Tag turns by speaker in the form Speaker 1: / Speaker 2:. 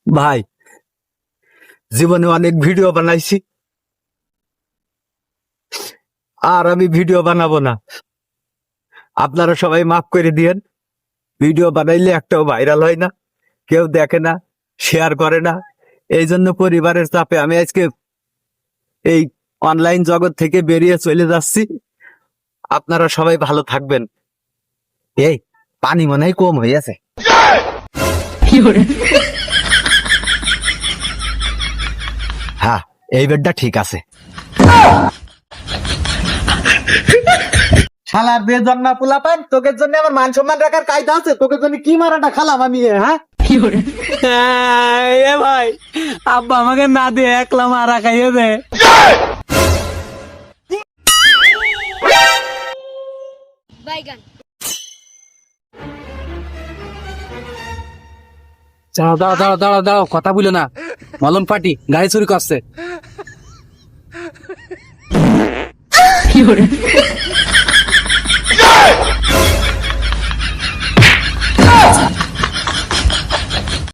Speaker 1: ভাই, জীবনে অনেক ভিডিও বানাইছি, আর আমি ভিডিও বানাবো না। আপনারা সবাই মাফ করে দিয়েন। ভিডিও বানাইলে একটাও ভাইরাল হয় না, কেউ দেখে না, শেয়ার করে না। এই জন্য পরিবারের চাপে আমি আজকে এই অনলাইন জগৎ থেকে বেরিয়ে চলে যাচ্ছি। আপনারা সবাই ভালো থাকবেন। এই পানি মনে হয় কম হয়ে আছে। হ্যাঁ, এই বেডটা ঠিক আছে। শালার বেজন্মা পোলাপান, তোকে জন্য আমার মান সম্মান রাখার কায়দা আছে? তোকে জন্য কি মারাটা খালাম আমি, হ্যাঁ?
Speaker 2: এ ভাই, আব্বা আমাকে না দিয়ে একলা মারা খাইয়ে দে।
Speaker 3: বাইগান
Speaker 2: দাঁড়াও, কথা বলো না। মলম পার্টি গাড়ি চুরি করছে।